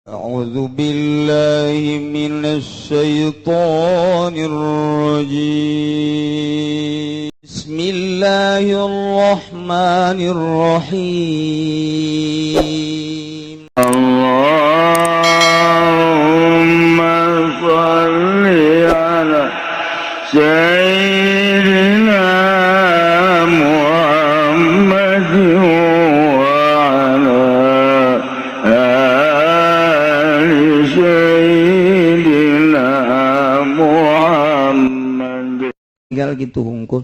أعوذ بالله من الشيطان الرجيم بسم الله الرحمن الرحيم اللهم صل على سيدنا محمد وعلى آل سيدنا محمد. Tinggal gitu hungkul.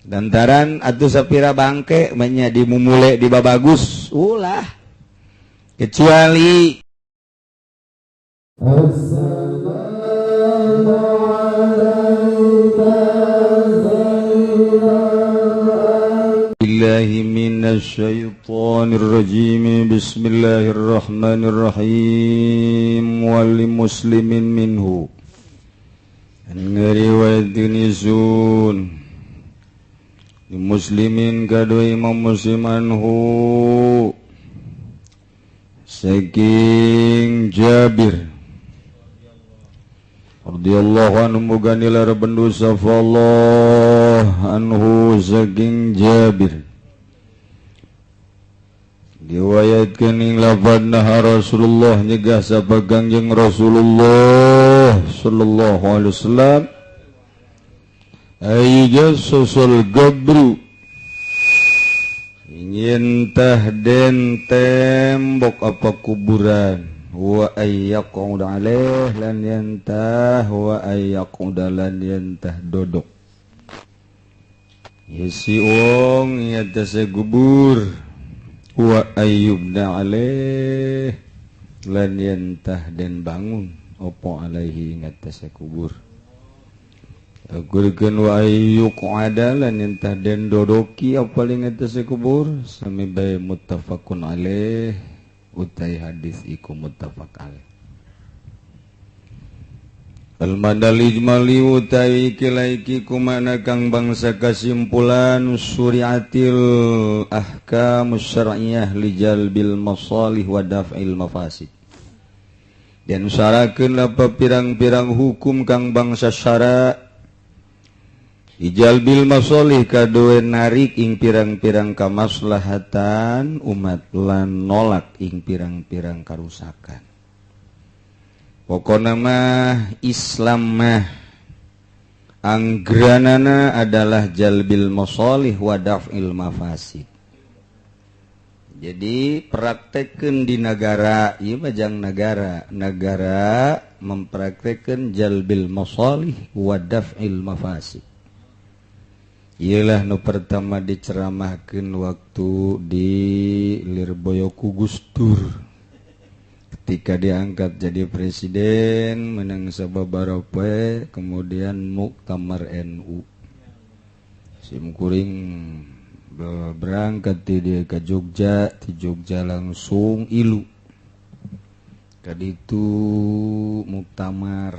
Dantaran atuh sapira bangke banyak dimumule di babagus ulah kecuali Billahi minasyaitonir rajim. Bismillahirrahmanirrahim. Wal muslimin minhu ngeriwayatkeun isun muslimin kadua imam muslim anhu saking Jabir radhiyallahu anhu muga nilareban dosa Allah anhu saking Jabir diwayatkeun ing lafadna Rasulullah nyegah sapagang jeung Rasulullah sallallahu alaihi wasallam ayyuja sosol gabru ingin tah den tembok apa kuburan wa ayyaqud alaih lan yantah wa ayyaqud lan yantah dodok yesi wong yatase kubur wa ayyubna alaih lan yantah den bangun opo alaihi ngatase kubur agurkeun wa ayyuqada lan yantah den dodoki apa ling ngatase kubur sami bae muttafaqun alaih utai hadis iku muttafaq alaih. Al-madal ijmali utai kilaiki kumana kang bangsa kesimpulan syuriatil ahkam syar'iyyah li jalbil masalih wa daf'il mafasid. Dan usarakeun apa pirang-pirang hukum kang bangsa syara' ijalbil masalih kadue narik ing pirang-pirang kamaslahatan umat lan nolak ing pirang-pirang karusakan. Pokona mah Islam mah anggranana adalah jalbil masalih wa daf'il mafasid. Jadi praktekkeun di negara ieu majang negara mempraktekkeun jalbil masalih wa daf'il mafasid. Ialah nu pertama diceramahkeun waktu di Lirboyo ku Gus Dur ketika diangkat jadi presiden menang sababaraha poe kemudian muktamar NU simkuring berangkat dia ke Jogja, di Jogja langsung ilu kaditu muktamar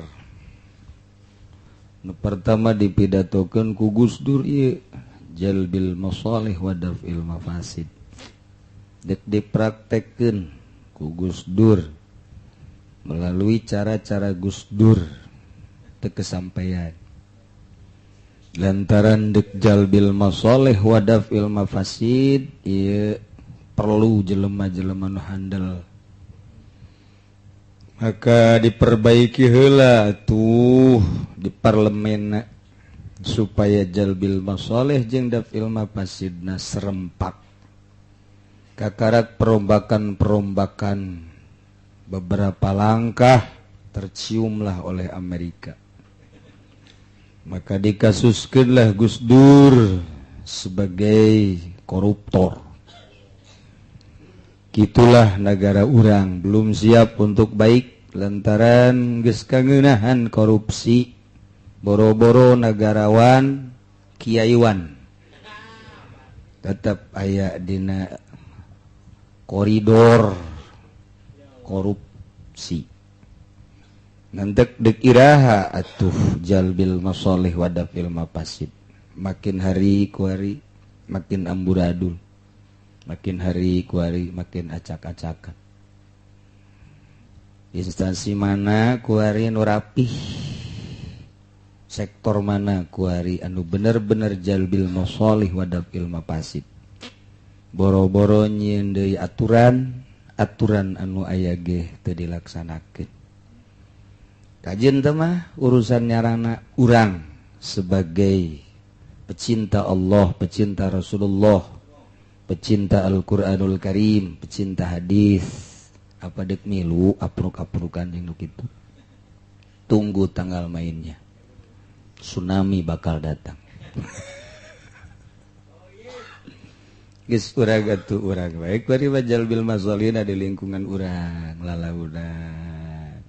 nu pertama dipidatokeun ku Gus Dur ieu jalbil masalih wa daf'il mafasid dek dipraktekkeun ku Gus Dur melalui cara-cara Gus Dur teu kesampaian lantaran dek jalbil masalih wa daf'il mafasid ieu perlu jelema-jelema nu handal maka diperbaiki heula tuh di parlemen supaya jalbil masalih jeung daf'il mafasidna serempak kakarak perombakan beberapa langkah terciumlah oleh Amerika maka dikasuskeunlah Gus Dur sebagai koruptor. Kitulah negara urang belum siap untuk baik lantaran geus kangeunahan korupsi boro-boro negarawan kiaiwan tetap aya dina koridor korupsi nantek dek iraha atuh jalbil masalih wa daf'il mafasid makin hari ku hari makin amburadul makin hari ku hari makin acak-acakan instansi mana kuari anu rapih, sektor mana kuari anu bener-bener jalbil masalih wa daf'il mafasid. Boro-boro nyieun deui aturan anu aya ge teu dilaksanakeun. Kajian teh mah urusan nyarana urang sebagai pecinta Allah, pecinta Rasulullah, pecinta Al-Qur'anul Karim, pecinta hadis. Apa dek milu apruk-aprukan jeung kitu. Tunggu tanggal mainnya. Tsunami bakal datang. Geus urang atuh urang baik bari bajal bil mazalina di lingkungan urang lalaudan.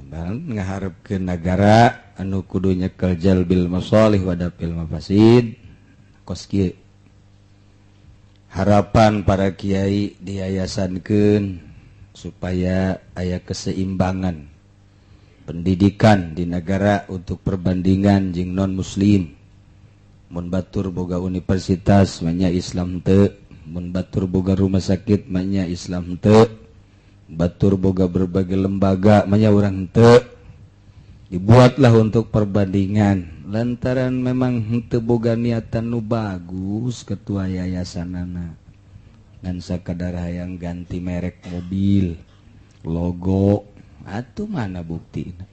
Bal ngaharepkeun negara anu kudu nyekel jalbil masalih wa daf'il mafasid. Kos kieu harapan para kiai diyayasankeun supaya aya keseimbangan pendidikan di negara untuk perbandingan jeung non muslim. Mun batur boga universitas manya Islam teu, mun batur boga rumah sakit manya Islam teu, batur boga berbagai lembaga manya urang teu. Dibuatlah untuk perbandingan lantaran memang henteu boga niatan nu bagus ketua yayasanana ngan sakadar hayang ganti merek mobil, logo, atuh mana buktina?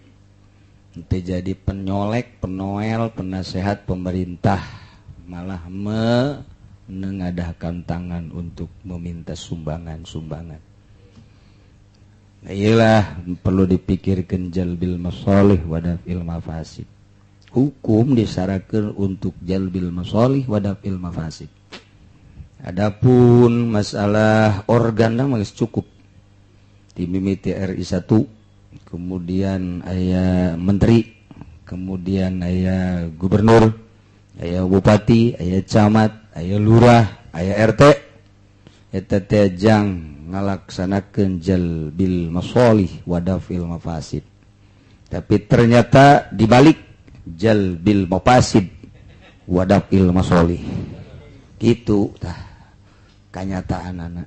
Henteu jadi penyolek, penoel, penasehat pemerintah, malah menengadahkan tangan untuk meminta sumbangan-sumbangan. Nah, iyalah perlu dipikirkan jalbil masalih wa daf'il mafasid. Hukum disyaratkan untuk jalbil masalih wa daf'il mafasid. Adapun masalah organ mah geus cukup. Di mimiti RI 1, kemudian aya menteri, kemudian aya gubernur, aya bupati, aya camat, aya lurah, aya RT. Eta teh jang ngalaksanakeun jalbil masalih wa daf'il mafasid. Tapi ternyata dibalik jalbil mafasid wa daf'il masalih. Gitu tah kanyataanana.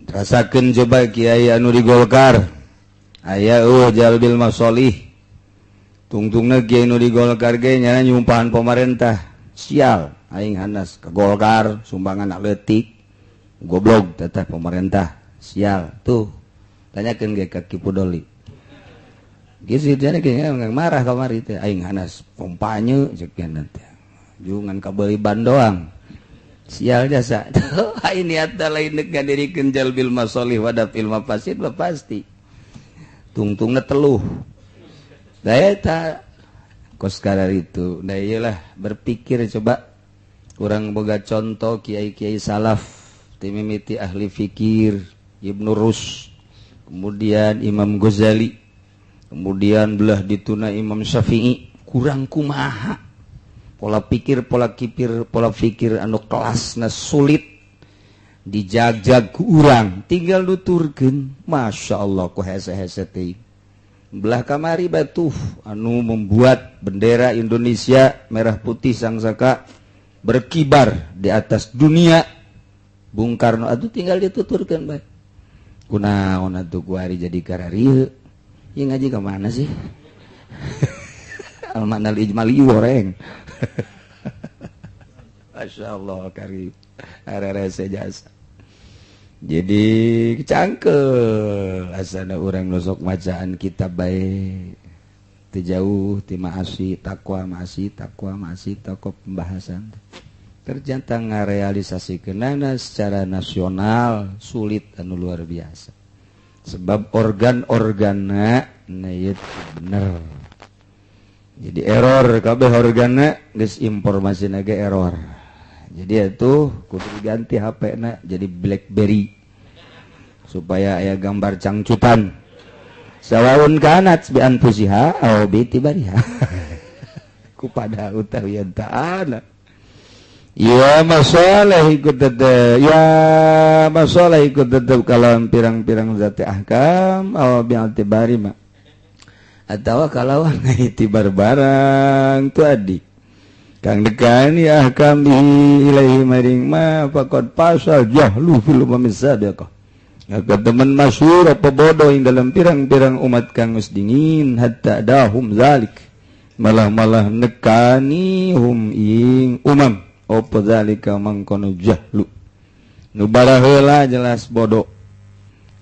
Rasakeun coba kiai anu di Golkar. Aya jalbil masalih. Tungtungna kiai anu di Golkar ge nyana nyumpahan pemerintah. Sial aing hanas ke Golkar sumbangan atletik. Goblok teteh pemerintah. Sial tuh. Tanyakeun ge ka Kipudoli. Geus jana ge marah kamari teh aing hanas pompanye ceuk teh. Jungan kabeli ban doang. Sial jasa. Ini niatna lain neuk ngadirikeun jalbil masalih wa daf'il mafasid mah pasti. Tungtungna teluh. Da eta kos karar itu. Da iyalah berpikir coba urang boga contoh kiai-kiai salaf, timimiti ahli fikir, Ibnu Rus, kemudian Imam Ghazali, kemudian belah dituna Imam Syafi'i, kurang kumaha. Pola pikir anu kelasna sulit dijagjag ku urang, tinggal nuturkeun, masya Allah ku hese-hese teh. Belah kamari batuh anu membuat bendera Indonesia merah putih sangsaka berkibar di atas dunia. Bung Karno atuh tinggal dituturkeun bae. Kunaon atuh ku hari jadi kararieu? Ieu ngaji ka mana sih? Al-Ma'nal Ijmali goreng. Masya Allah karim. Arerese jasa. Jadi cangkel asana urang nusok macaan kitab bae. Teu jauh ti ma'asi takwa pembahasan. Ternyata ngarealisasikeunana secara nasional sulit anu luar biasa. Sebab organ-organna na ieu bener. Jadi error kabeh organna geus informasina ge error. Jadi itu kudu diganti HP-na jadi BlackBerry supaya aya gambar cangcutan. Sawaun kanat bi anfusiha aw bi tibariha. Kupada utawi ta'ala. Ya masalah ikut tetep kalau pirang-pirang zat ahkam aw bi tibari mah. Atau kalau itibar barang tu adik kang dekani ahkam ilaihi maring ma faqad pasal jahlu fil mamisadaqah teman masyhur apa bodoh yang dalam pirang-pirang umat kang geus dingin hatta dahum zalik malah nekani hum ing umam apa zalika mangkono jahlu nu baraheula jelas bodoh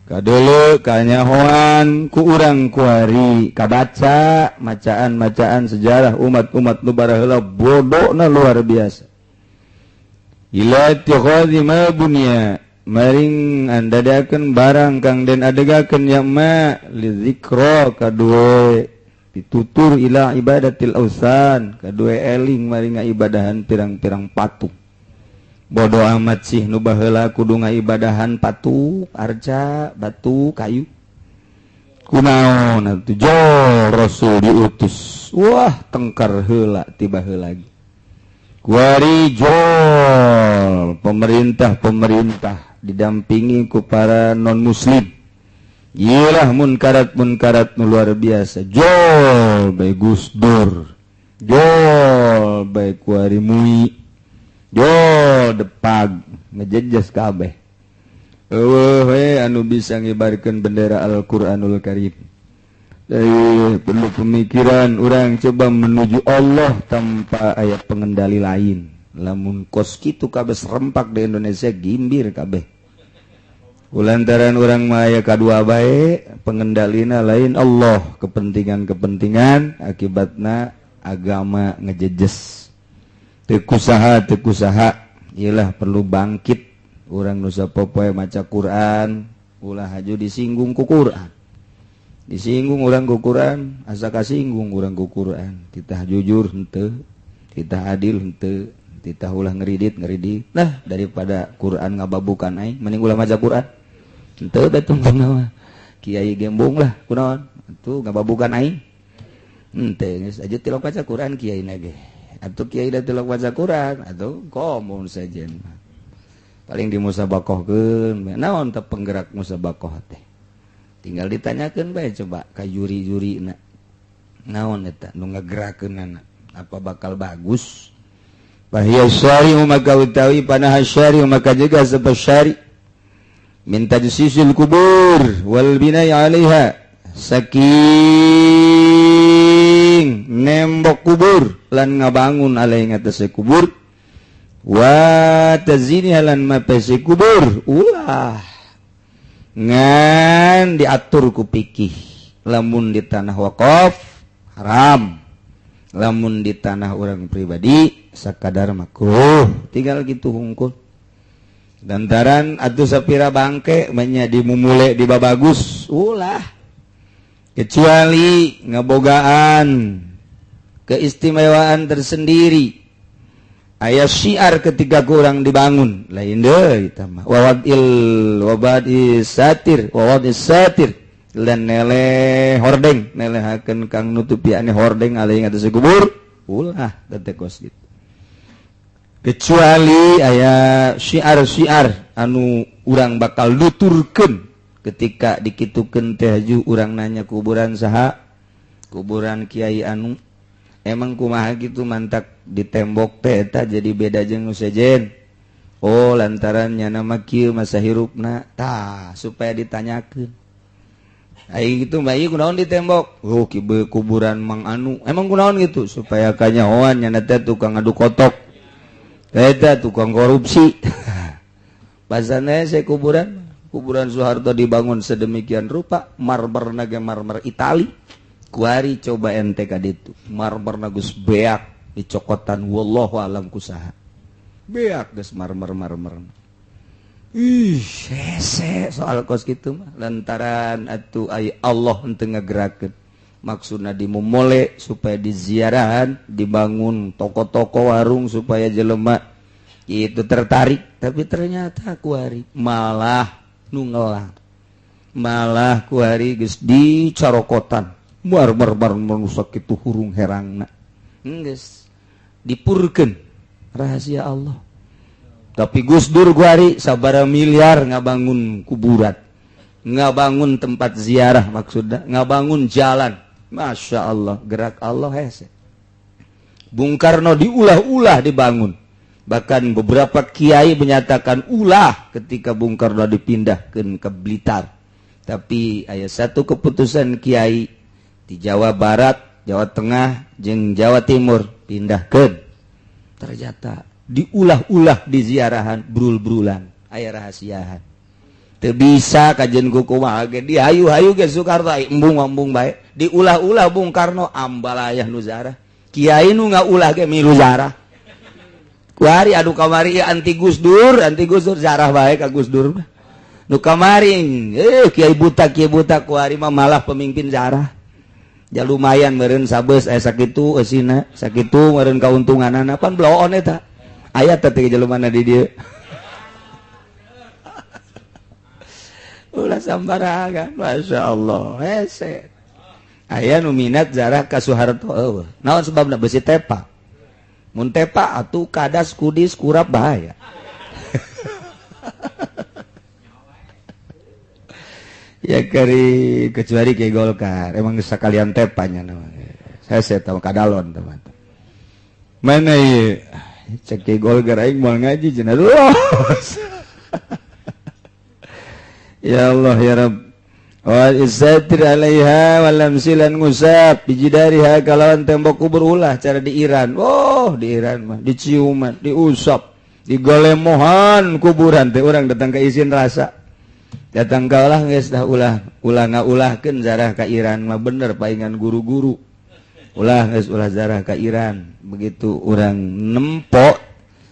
kadeuleu kanyahoan ku urang kuari kabaca macaan sejarah umat-umat nu baraheula bodona luar biasa ila tikhadhi ma bunya maring andadakeun barang kang den adegakeun ya ma li zikra kadue pitutur ila ibadatil ausan kadue eling maring ngibadahan pirang-pirang patung bodoh amat sih nu baheula kudu ngibadahan patung arca batu kayu kunaon atuh jol rasul diutus wah tengkar heula tiba heula lagi kuari jol pemerintah didampingi ku para non muslim iyalah munkarat nu luar biasa jol bae Gus Dur jol bae kuari Mui jol depag ngejejes kabeh eueuh we anu bisa ngibarkeun bendera Al-Qur'anul Karim dari perlu pemikiran orang coba menuju Allah tanpa aya pengendali lain lamun kos kitu kabeh serempak di Indonesia gimbir kabeh kulantaran urang mah aya kadua bae pengendalina lain Allah kepentingan akibatna agama ngejejes teu kusaha iyalah perlu bangkit urang nu sapopoe maca Quran ulah haju disinggung ku Quran disinggung urang ku Quran asa kasinggung urang ku Quran titah jujur henteu titah adil henteu titah ulah ngeridit nah daripada Quran ngababukan aing mending ulah maca Quran henteu betung kunaon kiai gembong lah kunaon atuh ngababukan aing henteu geus aja tilok baca Quran kiai na ge atuh kiai da tilok baca Quran atuh komun sajen paling dimusabaqahkeun naon teh penggerak musabaqah teh tinggal ditanyakeun bae coba ka juri-jurina naon eta nu ngagerakeunana apa bakal bagus bahya syari'u maka utawi panaha syari'u maka juga sebab syari' min tajsisil kubur wal binai 'alaiha saking nembok kubur lan ngabangun alai ngatasé kubur wa tazini lan mapese kubur ulah ngan diatur ku pikih lamun di tanah wakaf haram lamun di tanah orang pribadi sakadar makruh tinggal gitu hungkul dantaran atuh sapira bangke manya dimumule di babagus ulah kecuali ngabogaan keistimewaan tersendiri aya syiar ketika kurang dibangun lain deui eta mah wabadis satir lan nele hordeng nelehakeun kang nutupi ane hordeng alih ngatos kubur ulah tetekos gitu kecuali aya syiar-syiar anu urang bakal nuturkeun ketika dikitukeun teh haju urang nanya kuburan saha kuburan kiai anu emang kumaha gitu mantak di tembok teh eta jadi beda jeung nu sejen oh lantaran nya nama kieu masa hirupna tah supaya ditanyakeun aing gitu bayi kunaon di tembok oh kieu kuburan Mang Anu emang kunaon gitu supaya kanyahoan nya teh tukang adu kotok eta tukang korupsi pasane saya kuburan Soeharto dibangun sedemikian rupa marmerna ge marmer Itali kuari coba ente ka ditu marmerna geus beak dicokotan wallahu alam kusaha beak geus marmer hese soal kos kitu mah lantaran atuh ai Allah henteu ngagerakeun maksudna dimumole supaya diziarahan dibangun toko-toko warung supaya jelema itu tertarik tapi ternyata kuari malah nu ngelang malah kuari geus dicarokotan marmer rusak kitu hurung herangna geus dipurkeun rahasia Allah. Tapi Gus Dur guari sabara miliar ngabangun kuburan, ngabangun tempat ziarah maksudnya, ngabangun jalan. Masya Allah, gerak Allah hese. Bung Karno diulah-ulah dibangun. Bahkan beberapa kiai menyatakan ulah ketika Bung Karno dipindahkan ke Blitar. Tapi aya satu keputusan kiai di Jawa Barat, Jawa Tengah, jeung Jawa Timur pindahkan. Ternyata diulah-ulah di ziarahan brul-brulan, aya rahasiahan. Teu bisa kajen ku kumaha ge dihayu-hayu ge Soekarno embung-embung bae. Diulah-ulah Bung Karno ambalayah nu zarah. Kiai nu ngaulah ge milu zarah. Kuari adu kamari anti Gus Dur zarah bae ka Gus Dur. Nu kamari kiai buta kuari mah malah pemimpin zarah. Ya lumayan meureun sabeus aya sakitu eusina, sakitu meureun kauntunganana pan bloon eta. Aya teh jelema di dieu. Ulah sambaraga, Masya Allah, hese. Aya nu minat zarah ka Soeharto eueuh. Naon sebabna besi tepa? Mun tepa atuh kadas kudis kurap bahaya. Ya kari kecuali ke Golkar, emang sekalian tepanya namanya. Saya tahu kadalon teman. Mana ye? Cek ke Golkar aing moal ngaji cenah. Ya Allah ya Rabb. Wa isatir alaiha walam silan ngusap bijidariha kalawan tembok kubur ulah cara di Iran. Oh, di Iran mah diciuman, diusap, digolemohan kuburan teh urang datang ke izin rasa. Datang ka ulah geus dah ulah ngaulahkeun zarah ka Iran mah bener paingan guru-guru. Ulah geus ulah zarah ka Iran. Begitu urang nempo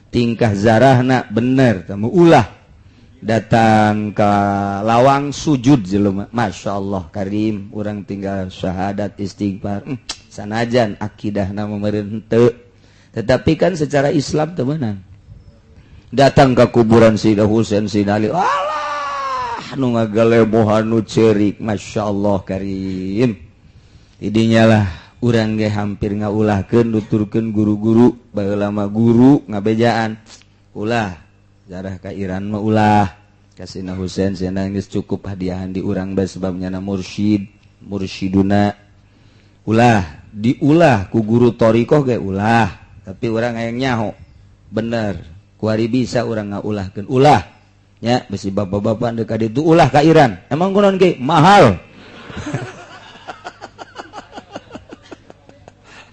tingkah zarahna bener tamu ulah. Datang ke lawang sujud jelema, Masya Allah karim, orang tinggal syahadat istighfar, sanajan akidahna meureun henteu, tetapi kan secara Islam temenan. Datang ke kuburan Sayyidina Husain Sayyidina Ali, alah nu ngagalemohan nu ceurik, Masya Allah karim. Idinya lah urang ge hampir ngaulahkeun nuturkeun guru-guru, baheula mah guru ngabejaan, ulah zarah ka Iran mah ulah kasina Husain cenah geus cukup hadiahan di urang bae sebabnya na mursyiduna ulah diulah ku guru thariqah ge ulah tapi urang hayang nyaho bener kuari bisa urang ngaulahkeun ulah nya bisi bapak-bapak deuk ka ditu ulah ka Iran emang kunaon ge mahal.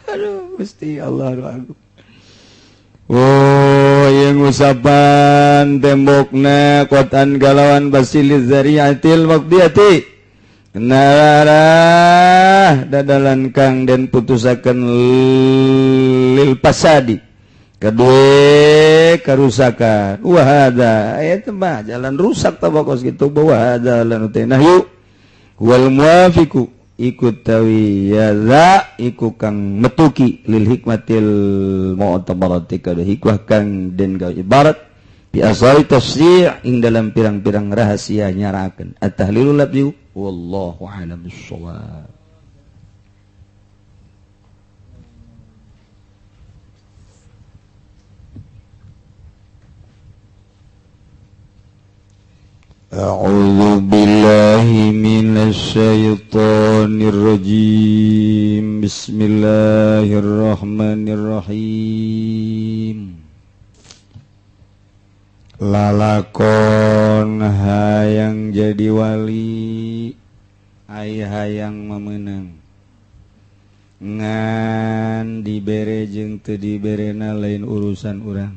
Aduh Gusti Allah agung. Oh, yang usapan tembokna kuatan galawan basiliz zariatil maqdiyati nararah dadalan kang den putusaken lil pasadi kedue karusakan wahada aya mah jalan rusak tabakos kitu wahada lan teh nahyu wal muafiqu ikut tawi yaza iku kang metuki lil hikmatil mu'tabarati kada hikmah kang den gawe ibarat bi asal tafsir ing dalam pirang-pirang rahasia nyarakeun at-tahlilul labzi wallahu a'lam bissawab. A'udzu billahi minasy syaithanir rajim. Bismillahirrahmanirrahim. Lalakon hayang jadi wali, ai hayang memenang. Ngan dibere jeung teu diberena lain urusan urang.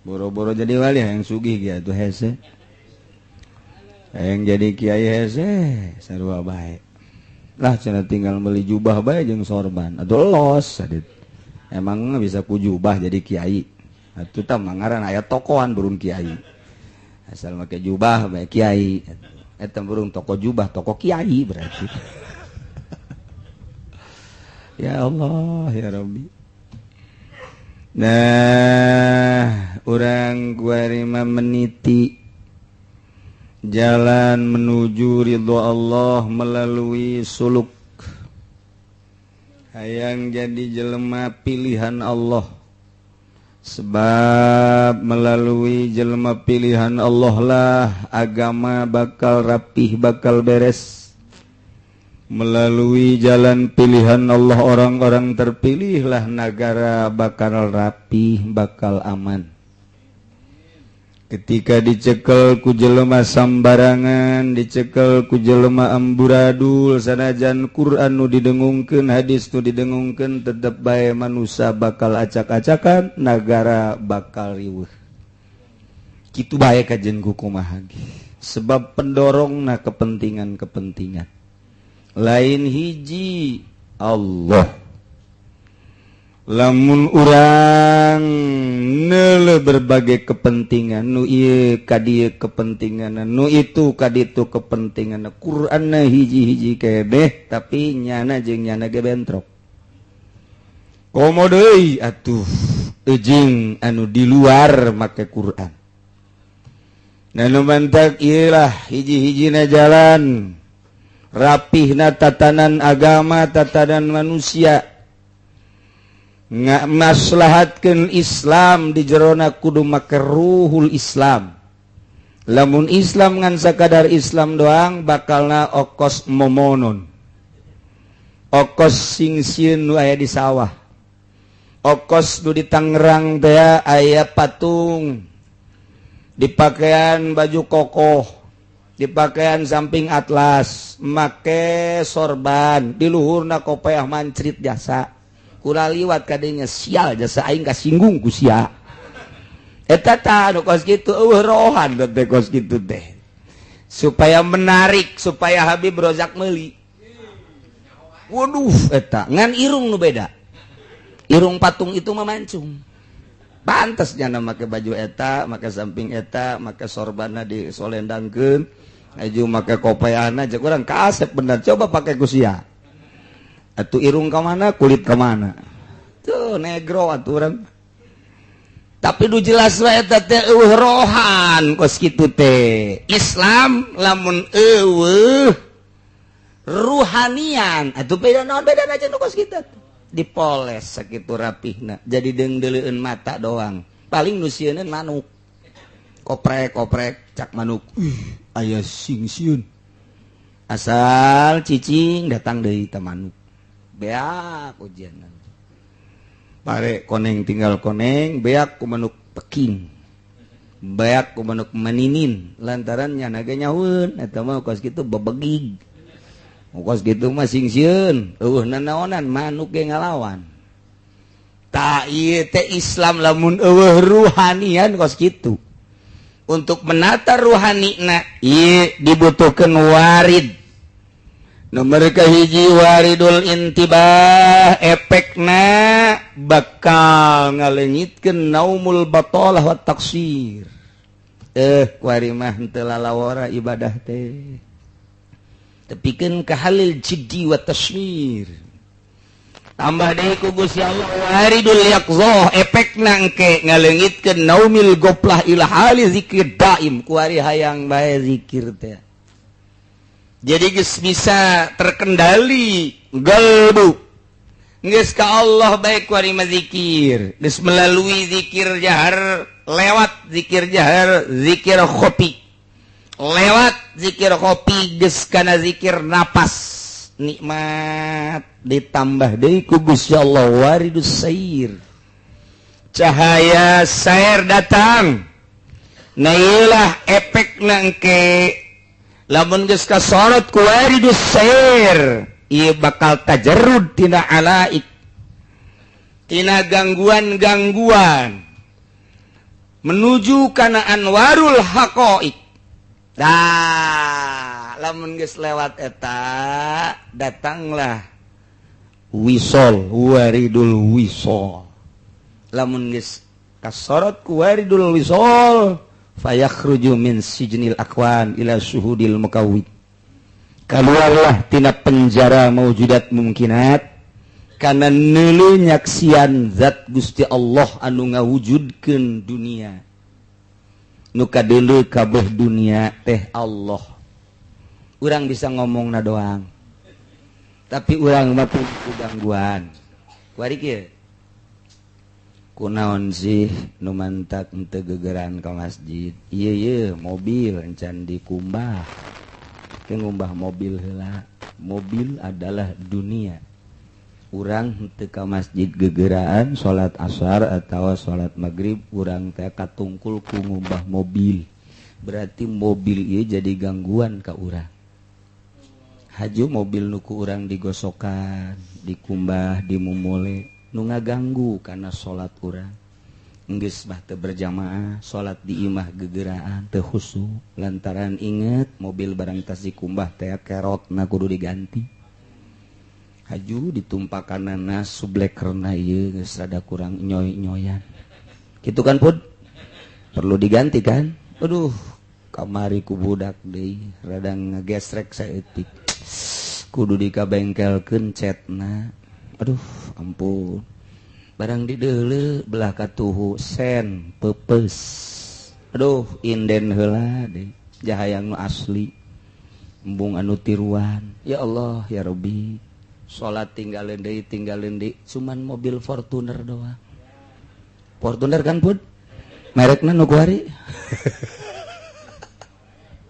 Boro-boro jadi wali hayang sugih ge atuh hese. Yang jadi kiai hese sarua bae lah cenah tinggal beli jubah bae jeung sorban atuh los sadit emang bisa ku jubah jadi kiai atuh tah mangaran aya tokoan burung kiai asal make jubah bae kiai eta burung toko jubah toko kiai berarti. Ya Allah ya Rabbi. Nah urang kuarima meniti jalan menuju ridho Allah melalui suluk hayang jadi jelema pilihan Allah sebab melalui jelema pilihan Allah lah agama bakal rapih bakal beres melalui jalan pilihan Allah orang-orang terpilihlah negara bakal rapi, bakal aman. Ketika dicekel ku jelema sambarangan, dicekel ku jelema amburadul, sanajan Quran nu didengungkeun, hadis nu didengungkeun, tetep bae manusia bakal acak-acakan, negara bakal riweuh. Kitu bae kajen ku kumaha ge. Sebab pendorongna kepentingan-kepentingan. Lain hiji Allah. Lamun urang neule berbagai kepentingan, nu ieu ka dieu kepentingan, nu itu ka ditu kepentingan. Qur'anna hiji-hiji kedeh tapi nyana jeung nyana ge bentrok. Komo deui atuh ejing anu di luar make Qur'an. Nanu mantak ieu lah hiji-hijina jalan rapihna tatanan agama, tatanan manusia. Maslahatkeun Islam di jerona kudu make ruhul Islam. Lamun Islam ngan sakadar Islam doang bakalna okos momonon, okos singsieun nu aya di sawah, okos nu di Tangerang teh aya patung, di pakaian baju kokoh, di pakaian samping atlas, make sorban, di luhurna kopiah mancrit jasa. Kula liwat kadenya sial jasa aing kasinggung ku sia. Eta tah nu kos kitu rohan teh kos kitu teh. Supaya menarik, supaya Habib Rozak meuli. Waduh eta ngan irung nu beda. Irung patung itu memancung. Pantes nya make baju eta, make samping eta, make sorbanna disolendangkeun, aju make kopiahna jeung urang kaasep bener coba pake ku sia. Atuh irung ke mana, kulit ke mana. Tuh negro atuh urang. Tapi nu jelas wae eta teh eueuh rohan kos kitu teh. Islam lamun eueuh ruhanian. Atuh beda naon bedana jeung nu kos kitu. Dipoles sakitu rapihna. Jadi deungdeuleun mata doang. Paling nu sieunneun manuk. Koprek-koprek cak manuk. Aya sing-sieun. Asal cicing datang deui teh manuk. Beak ujian pare koneng tinggal koneng, beak ku manuk peking, beak ku manuk meninin, lantaran nyana ge nyaweun eta mah kos kitu bebegig, kos kitu mah singsieun, eueuh nanaonan manuk ge ngalawan. Ta ieu teh Islam lamun eueuh ruhanian kos kitu. Untuk menata ruhanina ieu dibutuhkeun warid. Nomor kahiji waridul intibah, efekna bakal ngaleungitkeun naumul batalah wa taksir. Kuari mah henteu lalawara ibadah teh. Tepikeun ka halil jiddi wa tasmir. Tambah deui ku Gusti Allah waridul yaqzah, efekna engke ngaleungitkeun naumil goplah ila hali zikir daim, kuari hayang bae zikir teh. Jadi geus bisa terkendali galbu. Geus ka Allah baik kuari mazikir. Geus melalui zikir jahar, lewat zikir jahar, zikir khofi. Lewat zikir khofi geus kana zikir napas. Nikmat ditambah deui ku Gusti Allah waridus sair. Cahaya sair datang. Nah ieulah efekna engke lamun geus kasorot ku waridus sair, ieu bakal tajarrud tina alaik, tina gangguan-gangguan, menuju kana anwarul haqaiq. Lamun geus lewat eta, datanglah wisol, waridul wisol. Lamun geus kasorot ku waridul wisol, fayakhruju min sijnil akwan ila syuhudil mukawwid. Keluarlah tina penjara maujudat mungkinat kana neuleuh nyaksian zat Gusti Allah anu ngawujudkeun dunia. Nu kadeuleu kabeh dunia teh Allah. Urang bisa ngomongna doang. Tapi urang mah punya gangguan. Kuari kieu. Kunaon sih nu mantak henteu gegeran ka masjid. Ieu mobil encan dikumbah. Ke ngumbah mobil heula. mobil adalah dunia. Urang teu ka masjid gegeraan salat asar atawa salat maghrib urang teh katungkul ku ngubah mobil. Berarti mobil ieu jadi gangguan ka urang. Haju mobil nuku urang digosokan, dikumbah, dimumule nu ngaganggu kana salat urang. Geus mah teu berjamaah, salat di imah gegeraan teu khusyuk lantaran inget mobil barang tas dikumbah teh kerotna kudu diganti. Haju ditumpakanana sublekerna ieu geus rada kurang nyoy-nyoyan. Kitu kan Pud? Perlu diganti kan? Aduh, kamari ku budak deui rada ngagesrek saeutik. Kudu dikabengkelkeun cetna. Aduh, ampun. Barang dideuleu belah katuhu sen pepes. Aduh, inden heula deui. Jahayang nu asli. Embung anu tiruan. Ya Allah, ya Rabbi. Salat tinggalin deui, cuman mobil Fortuner doang. Fortuner kan Pud? Merekna nu kuari.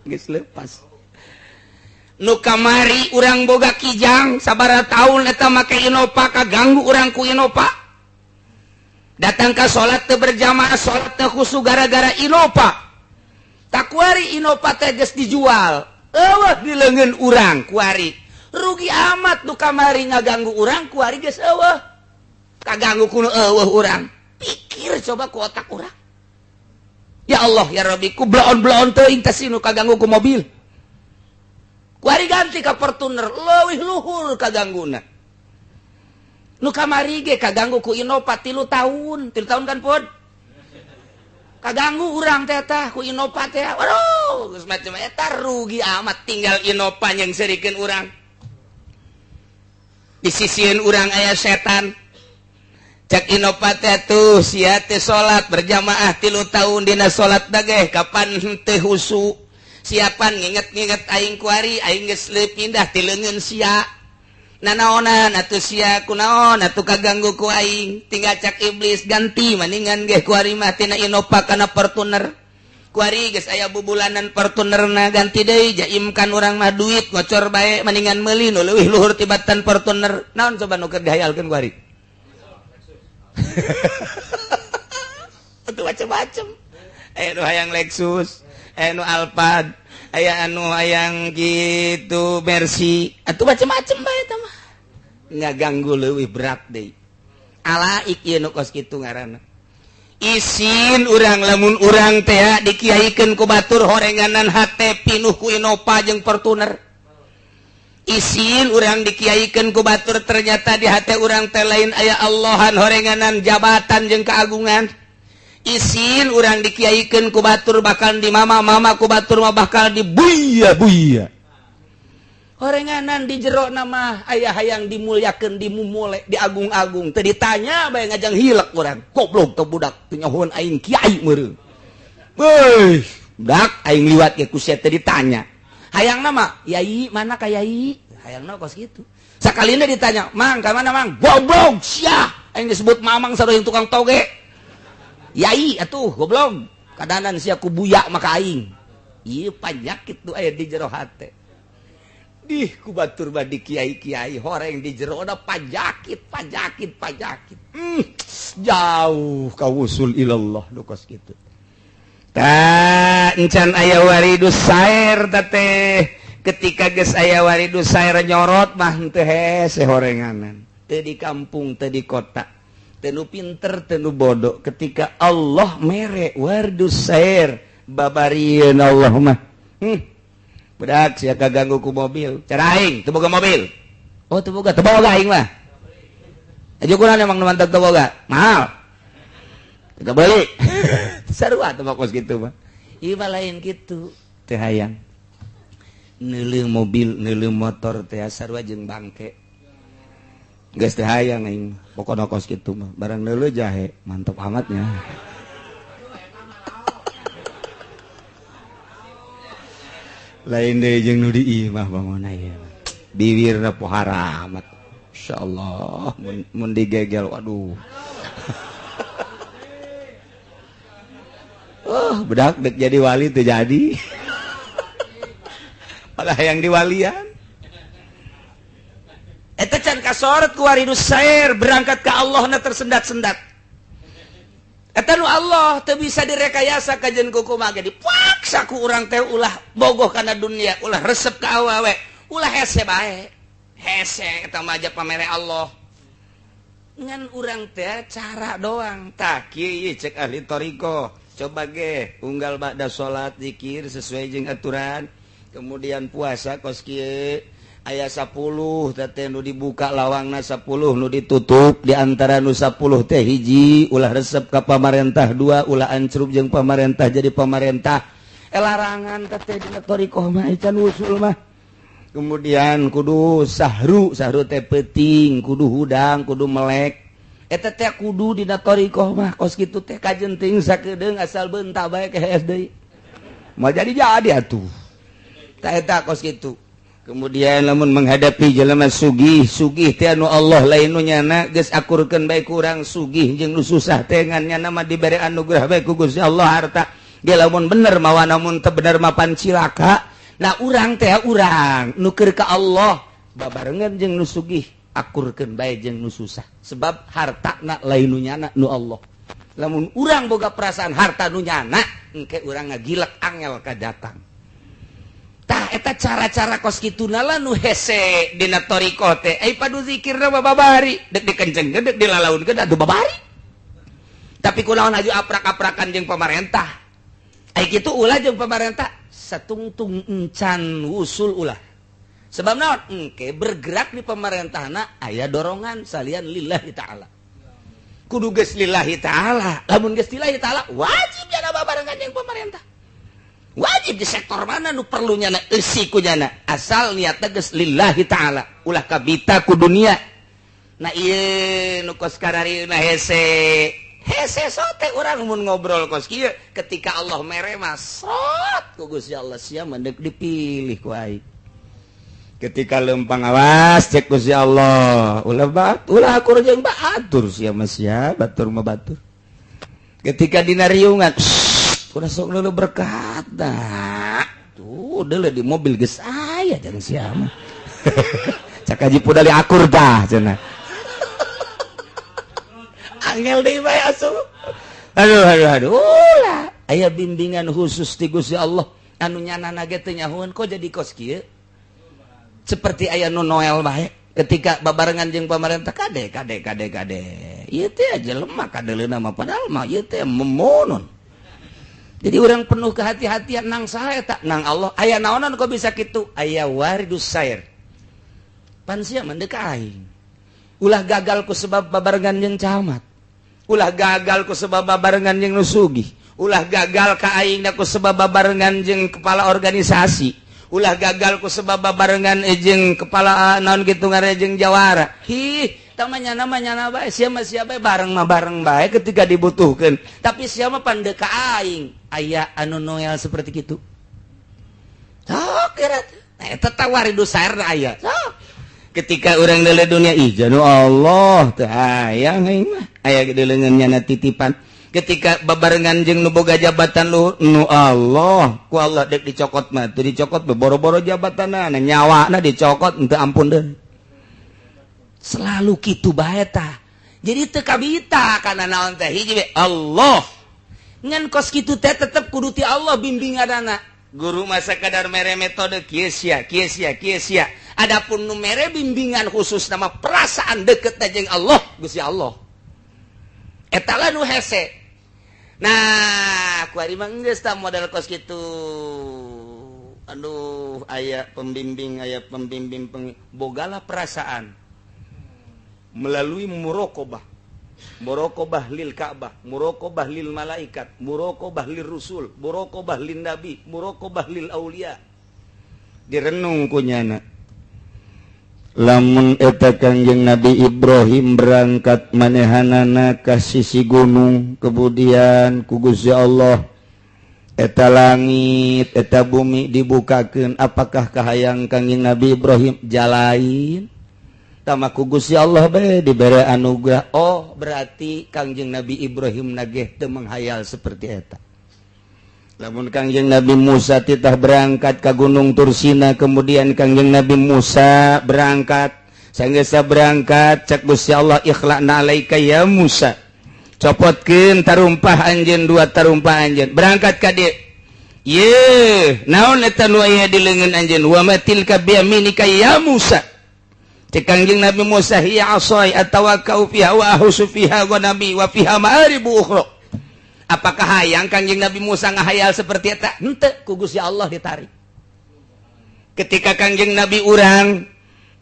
Geus leupas. Nu kamari urang boga kijang sabaraha taun eta make Innova kaganggu urang ku Innova. Datang ke salat teu berjamaah, salat teu khusyuk gara-gara Innova. Tak kuari Innova teh geus dijual. Eueuh di leungeun urang kuari. Rugi amat nu kamari ngaganggu urang kuari geus eueuh. Kaganggu kuno eueuh urang. Pikir coba ku otak urang. Ya Allah ya Rabbi, ku bloon-bloon teuing teh nu kaganggu ku mobil. Kuari ganti ka Fortuner, leuwih luhur kagangguna. Nu kamari ge kaganggu ku Innova 3 tahun kan Pud? Kaganggu urang teh tah ku Innova teh. Waduh, geus macam eta rugi amat tinggal Innova yang serikeun urang. Disisieun urang aya setan. Cek Innova teh tuh sia teh salat berjamaah 3 tahun dina salat dageh kapan teu khusyuk. Siapan nginget-nginget aing kuari aing geus leuwih pindah ti leungeun sia. Nanaonan atuh sia kunaon atuh kaganggu ku aing tinggal cak iblis ganti maningan ge kuari mah tina Innova kana Fortuner. Kuari geus aya bubulanan Fortunerna ganti deui jaimkan urang mah duit ngocor bae maningan meuli nu leuwih luhur tibatan Fortuner. Naon coba nu keur dihayalkeun kuari? Atuh macem-macem. Aya nu hayang Lexus, aya nu Alphard, aya anu hayang gitu Mercy, atuh macem-macem bae eta mah. Ngaganggu leuwih berat deui. Alaik ieu nu kos kitu ngaranna. Isin urang lamun urang teh dikiaikeun ku batur horenganan hate pinuh ku Innova jeung Fortuner. Isin urang dikiaikeun ku batur ternyata di hate urang teh lain aya Allahan horenganan jabatan jeung keagungan. Isin urang dikiaikeun ku batur bakal di mama ku batur mah bakal dibuya-buya. Horenganan di jero nama aya hayang dimulyakeun, dimumule, diagung-agung, teu ditanya bae ngajang hilek urang. Goblok teu budak teu nyahoeun aing kiai meureun. Weuh, budak aing liwat ge ku sia teu ditanya. Hayang nama, yai mana ka yai? Hayangna kos kitu. Sakalina ditanya, "Mang, ka mana Mang?" Goblok sia, aing disebut mamang sareng tukang toge. Yai atuh goblok. Kadanan sia ku buya maka aing. Ieu panyakit tu aya di jero hate. Ku batur badi kiai-kiai horeng di jero ada pajakit. Jauh ka wusul ilallah nu kos kitu. Ta encan aya waridus sair teh ketika geus aya waridus sair nyorot mah teu hese horenganan. Teu di kampung, teu di kota. Teu nu pinter, teu nu bodoh. Ketika Allah mere waridus sair babarieun Allah mah. Budak sia kaganggu ku mobil. Cara aing teu boga mobil. Oh teu boga aing mah. Aja kurang emang mantap teu boga. Mahal. Kita beli. Sarua teu kos kitu mah. Ieu mah lain kitu. Teu hayang. Neuleung mobil, neuleung motor teh sarua jeung bangke. Geus teu hayang aing. Pokona kos kitu mah. Barang neuleung jahe, mantap amatnya. Lain deui jeung nu di imah bangunna ieu. Bibirna pohara amat. Insyaallah mun digegel waduh. Budak dek jadi wali teu jadi. Malah yang diwalian. kasorot ku waridus sair berangkat ke Allah na tersendat-sendat. Eta nu Allah teu bisa direkayasa kajen ku kumaha ge dipaksa ku urang teh ulah bogoh kana dunia, ulah resep ka awewe, ulah hese bae. Hese eta mah aja pamere Allah. Ngan urang teh cara doang. Tah kieu cek ahli toriko. Coba ge unggal ba'da salat zikir sesuai jeung aturan. Kemudian puasa kos kieu aya 10 teh nu dibuka lawangna 10 nu ditutup di antara nu 10 teh hiji ulah resep ka pamarentah, 2 ulah ancrup jeung pamarentah jadi pamarentah. Larangan teh dina toriko mah can usul mah. Kemudian kudu sahru teh penting, kudu hudang, kudu melek. Eta teh kudu dina toriko mah kos kitu teh kajenting sakedeung asal beunta bae ke SD. Mah jadi atuh. Tah eta kos kitu. Kemudian lamun menghadapi jelema sugih teh anu Allah lain nu nyana geus akurkeun bae kurang sugih jeung nu susah teh ngan nyana mah dibere anugerah bae ku Gusti Allah harta. Ge lamun bener mawa namun teu bener mapan cilaka. Nah urang teh urang nu keur ka Allah babarengan jeung nu sugih akurkeun bae jeung nu susah. Sebab hartana lain nu nyana nu Allah. Lamun urang boga perasaan harta nu nyana engke urang ngagilek angel ka datang. Tah eta cara-cara kos kituna lah nu hese dina toriko teh ai padu zikirna babari dek dikencengkeun dek dilalaunkeun atuh babari. Tapi kunaon aju aprak-aprakan jeung pamarentah. Ai kitu ulah jeung pamarentah satungtung encan usul ulah. Sebab naon engke bergerak di pamarentahna aya dorongan salian lillahi taala. Kudu geus lillahi taala. Lamun geus lillahi taala wajib nya babarengan jeung pamarentah. Wajib di sektor mana nu perlu nyana eusi ku nyana asal niatna geus lillahi taala ulah kabita ku dunia. Nah ieu nu kos kararina hese sote urang mun ngobrol kos kieu ketika Allah mere mah sot ku Gusti Allah sia mendek dipilih ku aing. Ketika lempang awas cek Gusti Allah ulah akur jeung batur sia mah sia batur mah batur. Ketika dina riungan udah sok dulu berkata tuh udah di mobil geus aya jeung sia mah cak haji pudali akur dah cenah angel deui bae asuh aduh ulah aya bimbingan khusus ti Gusti Allah anu nyanana ge teu nyahoeun kok jadi kos kieu seperti aya nu Noel bae ketika babarengan jeung pamarentah kade ieu teh aja lemah kadeleuna mah padahal mah ieu teh memonon. Jadi orang penuh kehati-hatian nang saha eta nang Allah. Aya naonan kok bisa kitu? Aya waridus sair. Pan sia mendek aing. Ulah gagal ku sebab babarengan jeung camat. Ulah gagal ku sebab babarengan jeung nu sugih. Ulah gagal ka aing ku sebab babarengan jeung kepala organisasi. Ulah gagal ku sebab babarengan jeung kepala naon kitu ngaranna jeung jawara. Tamanya namanya bae siapa bareng mah bareng bae ketika dibutuhkan tapi siapa pandai ka aing aya anu Noel seperti gitu sok kira eta waridus sair aya sok ketika urang deuleu dunia ih janu Allah teu hayang aing mah aya deuleungeunna titipan ketika babarengan jeung nu boga jabatan nu Allah ku Allah dek dicokot mah teu dicokot boro-boro jabatanna nyawana dicokot henteu ampun deui. Selalu kitu bae tah. Jadi teu kabita kana naon teh hiji we Allah. Ngan kos kitu teh tetep kudu ti Allah bimbinganana. Guru mah sakadar mere metode kieu sia. Adapun nu mere bimbingan khusus nama perasaan deukeut jeung Allah, Gusti Allah. Eta lah nu hese. Nah, kuari mah geus tah model kos kitu. Aduh, aya pembimbing bogalah perasaan. Melalui muraqabah lil Ka'bah, muraqabah lil malaikat, muraqabah lil rusul, muraqabah lin nabi, muraqabah lil aulia. Direnung kunyana. Lamun eta Kangjeng Nabi Ibrahim berangkat manehanana ka sisi gunung, kemudian ku Gusti Allah eta langit, eta bumi dibukakeun, apakah kahayang Kangjeng Nabi Ibrahim jalain? Tamaku Gusti Allah bae dibere anugerah. Oh, berarti Kangjeng Nabi Ibrahim nageh teu menghayal seperti eta. Lamun Kangjeng Nabi Musa titah berangkat ke Gunung Tursina, kemudian Kangjeng Nabi Musa berangkat Sanggesa berangkat cek Gusti Allah ikhlaqna alaika ya Musa. Copotkeun tarumpah anjeun 2 tarumpah anjeun. Berangkat ka dieu. Ye, naon eta nu aya di leungeun anjeun? Wa matilka bi yaminika ya Musa. Cek Kangjeng Nabi Musa hiya asai atawakkau fiha wa ahusu fiha wa nabi wa fiha ma'aribu ukhra. Apakah hayang Kangjeng Nabi Musa ngahayal seperti eta? Henteu, ku Gusti Allah ditarik. Ketika Kangjeng Nabi urang,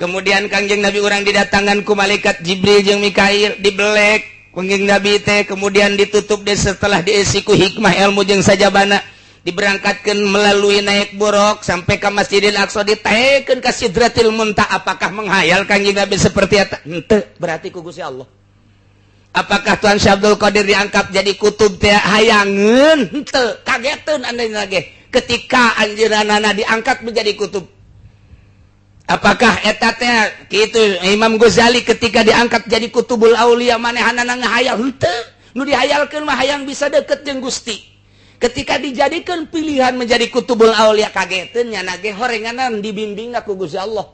kemudian Kangjeng Nabi urang didatangan ku malaikat Jibril jeung Mikail, dibelek Kangjeng Nabi teh, kemudian ditutup deh setelah diisi ku hikmah ilmu jeung sajabana, diberangkatkan melalui naik buruk sampai ke Masjidil Aqsa, ditaekeun ka Sidratil Muntaha. Apakah menghayal Kangjeng Nabi seperti eta? Henteu, berarti ku Gusti Allah. Apakah Tuan Syekh Abdul Qadir diangkat jadi kutub teh hayangeun? Henteu, kageteun anjeunna ge ketika anjeunna diangkat menjadi kutub. Apakah eta teh kitu Imam Ghazali ketika diangkat jadi kutubul aulia manehanana ngahayal? Henteu, nu dihayalkeun mah hayang bisa deket jeung Gusti. Ketika dijadikan pilihan menjadi kutubul aulia kageteun nya nage horenganan dibimbingna ku Gusti Allah.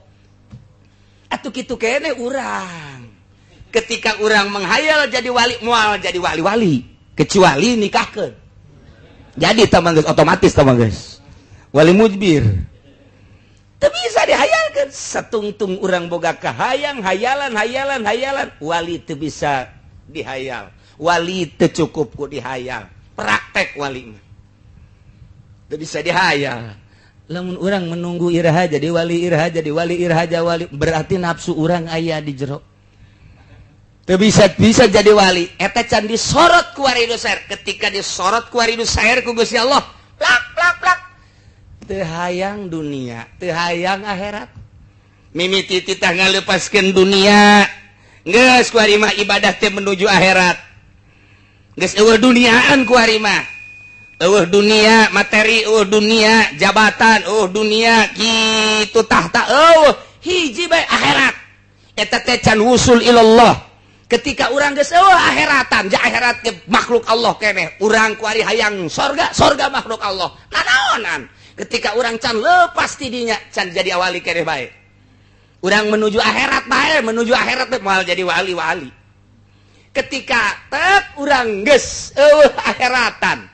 Atuh kitu kene urang. Ketika urang menghayal jadi wali, moal jadi wali-wali kecuali nikahkeun. Jadi tamang geus otomatis tamang geus. Wali mujbir. Teu bisa dihayalkeun. Satungtung urang boga kahayang hayalan, wali teu bisa dihayal. Wali teu cukup ku dihayal. Praktek wali mah teu bisa dihayal. Lamun urang menunggu iraha jadi wali, iraha jadi wali, iraha jadi wali, berarti nafsu urang aya di jero. Teu bisa jadi wali. Eta can disorot ku waridu sair. Ketika disorot ku waridu sair ku Gusti Allah, plak. Teu hayang dunia, teu hayang akhirat. Mimiti titah ngalepaskeun dunia. Geus ku ari mah ibadah teh menuju akhirat. Geus eueuh duniaan ku ari mah. Eueuh dunia materi, eueuh dunia jabatan, eueuh dunia kitu tahta, eueuh hiji bae akhirat. Eta teh can wusul ilallah. Ketika urang geus eueuh akhiratan, ja akhirat ge makhluk Allah keneh. Urang ku ari hayang sorga makhluk Allah. Nanaonan? Ketika urang can lepas ti dinya, can jadi wali keneh bae. Urang menuju akhirat bae, menuju akhirat teh moal jadi wali-wali. Ketika tek urang geus eueuh akhiratan.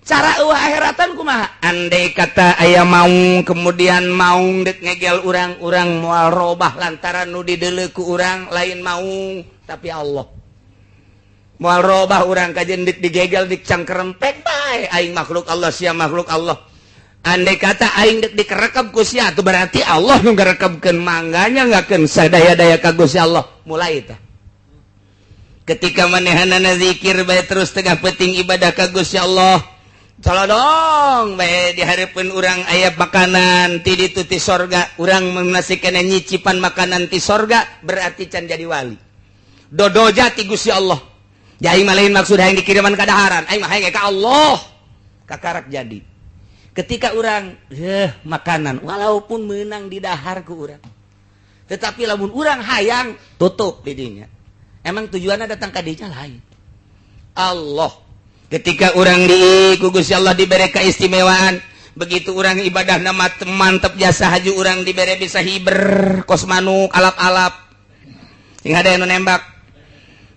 Cara eueuh akhiratan kumaha? Andai kata aya maung, kemudian maung dek ngegel urang moal robah lantaran nu dideuleu ku urang lain maung tapi Allah. Moal robah urang kajen dik digegel dik cangkerempek bae aing makhluk Allah sia makhluk Allah. Andai kata aing dek dikerekep ku sia atuh berarti Allah nu ngarekepkeun mangganya ngakeun sadaya-daya ka Gusti Allah. Mulai tah. Ketika manehanana zikir bae terus tengah penting ibadah ka Gusti Allah. Colodong bae dihareupeun urang aya makanan ti ditu ti sorga, urang menasikeun nyicipan makanan ti sorga berarti can jadi wali. Dodoja ti Gusti Allah. Jadi mah lain maksud hayang dikiriman ka daharan, aing mah hayang ka Allah. Kakarak jadi. Ketika urang makanan walaupun meunang di dahar ku urang. Tetapi lamun urang hayang tutup di dinya. Emang tujuanna datang ka dinya lain. Allah. Ketika orang ku Gusti Allah diberi keistimewaan, begitu orang ibadah nama mantep jasa haji orang diberi bisa hiber kos manuk alap-alap sing ada yang nembak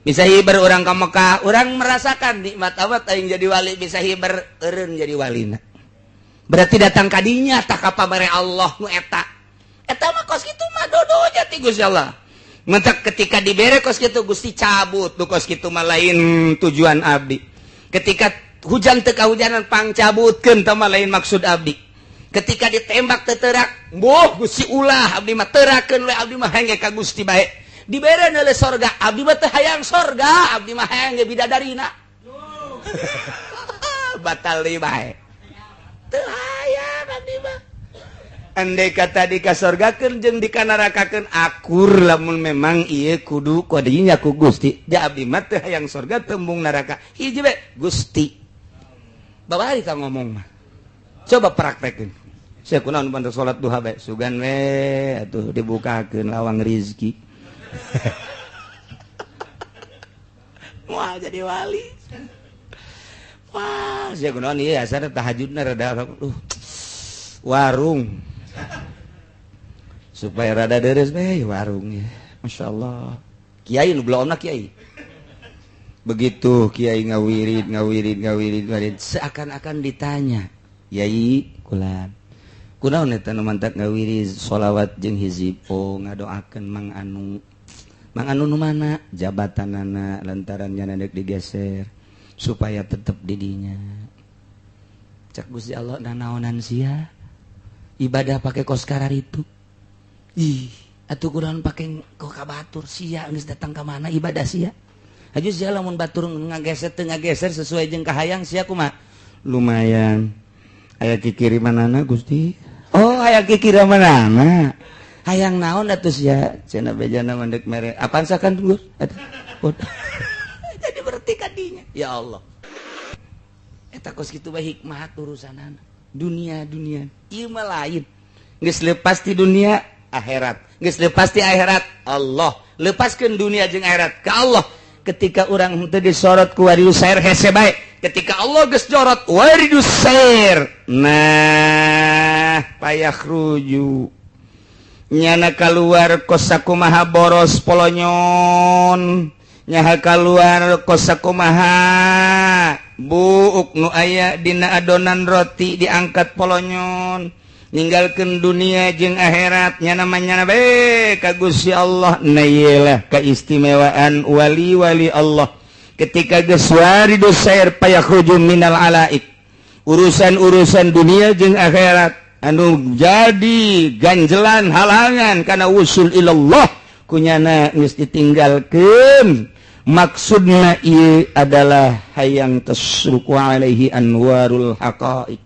bisa hiber orang ke Mekah, orang merasakan nikmat awat aing jadi wali bisa hiber eureun jadi walina. Berarti datang kadinya tak apa bare Allah nu eta mah kos kitu mah dodo jati Gusti Allah. Mentak ketika diberi kos kitu Gusti cabut tu kos kitu mah lain tujuan abdi. Ketika hujan teu kahujanan pang cabutkeun teh mah lain maksud abdi. Ketika ditembak teu teurak, boh Gusti ulah abdi mah teurakeun we abdi mah hayang ka Gusti bae. Dibere neule sorga, abdi mah teu hayang sorga, abdi mah hayang ge bidadarina. Batal deui bae. Teu hayang abdi mah. Andai kata dikasorgakeun jeung dikanarakakeun akur lamun memang ieu kudu kodinya ku Gusti. Da abdi mah teu hayang sorga tembung neraka. Hiji we Gusti. Babari ka ngomong mah. Coba praktekeun. Saya kunaon bantu salat duha bae. Sugan we atuh dibukakeun lawang rezeki. Wah jadi wali. Wah, saya kunaon ieu asana tahajudna rada warung supaya rada deres bae warungnya. Masya Allah Kiai nu belum Kiai begitu Kiai ngawirid seakan-akan ditanya Yai kulan kunaon eta nu mantap ngawirid sholawat jeung hizipo ngadoakeun Mang Anu nu mana jabatanana lantarannya nadek digeser supaya tetap didinya cak Gusti Allah dan naonan sia ibadah pakai kos karar itu atuh kunaon pakai kok kabatur sia geus datang ka mana ibadah sia aju sia lamun batur ngageser teu ngageser sesuai jeung kahayang sia kumaha lumayan aya kikirimanana Gusti oh aya kikirimanana hayang naon atuh sia cenah bejana mandek mere apaan sakan Gus jadi berarti kadinya ya Allah eta kos kitu bae hikmah urusanana dunia ieu mah lain geus lepas ti dunia akhirat geus lepas ti akhirat Allah lepaskeun dunia jeung akhirat ka Allah ketika urang teu disorot ku waridus sair hese bae ketika Allah geus jorot waridus sair nah payakhruju nyana keluar kosakumaha boros polonyon nyaha keluar kosakumaha buuk nu aya dina adonan roti diangkat polonyon ninggalkeun dunia jeung akhirat nyana manyana bae ka Gusti Allah na iyalah keistimewaan wali-wali Allah ketika geus waridus sair payakhruju minal alaik urusan-urusan dunia jeung akhirat anu jadi ganjelan halangan karena usul ilallah kunyana geus ditinggalkeun maksudna ieu adalah hayang tasruku alaihi anwarul haqaiq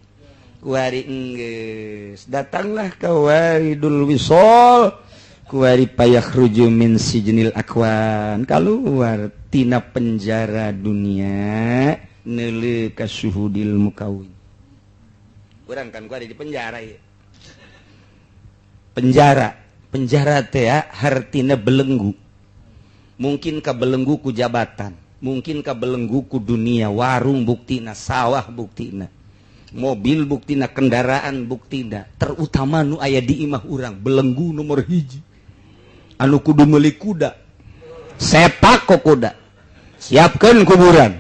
kuari enggeus datanglah ka waridul wisol kuari payakhruju min sijnil akwan kaluar tina penjara dunia neuleuh ka syuhudil mukawin urang kan gua ada di penjara ya. Penjara teh ya hartina belenggu. Mungkin ka belenggu ku jabatan, mungkin ka belenggu ku dunia, warung buktina, sawah buktina. Mobil buktina, kendaraan buktina, terutama nu aya di imah urang belenggu nomor 1. Anu kudu meuli kuda. Sepak kok kuda. Siapkeun kuburan.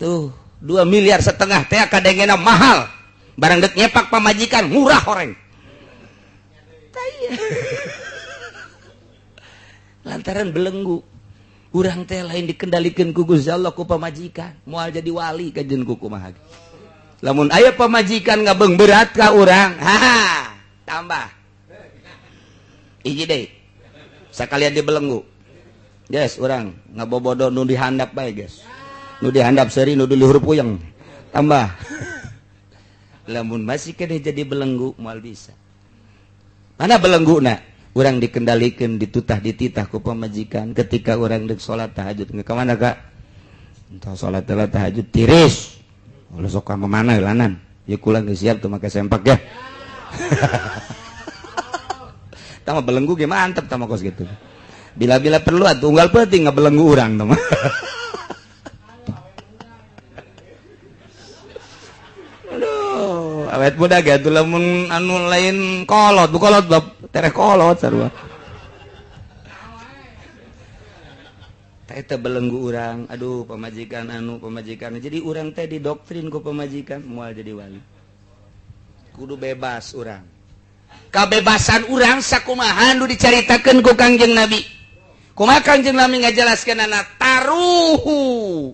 Tuh, 2,5 miliar teh kadengena mahal. Barang dek nyepak pamajikan murah orang lantaran belenggu urang teh lain dikendalikan ku Gusti Allah ku pamajikan moal jadi wali kajeun ku kumaha lamun aya pamajikan ngabeung berat ka urang tambah hiji deui sakalian di belenggu guys urang ngabobodo nu dihandap bae guys nu dihandap seuri nu di luhur puyeng tambah lamun masih kene jadi belenggu moal bisa mana belenggu na urang dikendalikan ditutah dititah ku pamajikan ketika urang deuk salat tahajud ka mana kak entah salat tahajud tiris ulah sok ka mana lanan ya kula geus siap tuh make sempak ya tama belenggu ge mantep tama kos gitu bila-bila perlu atuh unggal penting ngabelenggu urang tama awet budak ya tuh lamun anu lain kolot bu kolot bab tereh kolot sarua teh belenggu urang aduh pamajikan jadi urang teh didoktrin ku pamajikan moal jadi wali kudu bebas urang kabebasan urang sakumaha nu dicaritakeun ku Kangjeng Nabi kumaha Kangjeng Nabi ngajelaskeunana taruhu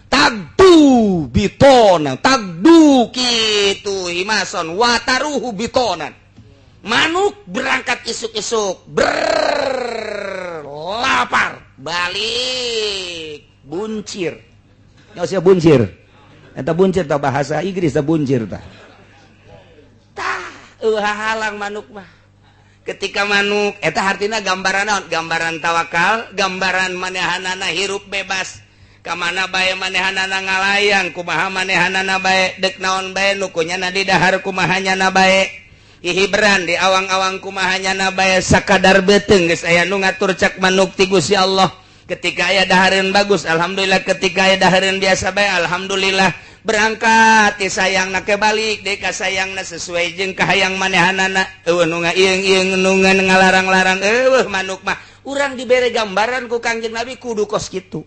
tagdu bitonan tagdu kitu himason wataruhu bitonan manuk berangkat isuk-isuk lapar balik buncir nyawa sia buncir eta buncir tah bahasa Inggris tah buncir tah halang manuk mah ketika manuk eta hartina gambaran naon gambaran tawakal gambaran manehanana hirup bebas kamana bae manehanana ngalayang kumaha manehanana bae dek naon bae nukunyana di dahar kumahanya na bae ihibran di awang-awang kumahanya na bae sakadar beteung geus aya nu ngatur cak manuk ti Gusti Allah ketika aya dahareun bagus alhamdulillah ketika aya dahareun biasa bae alhamdulillah berangkat sayang na kebalik deka sayang na sesuai jeung kahayang manehanana nu ngaing nu ngalarang-larang manuk mah urang dibere gambaran ku Kangjeng Nabi kudu kos kitu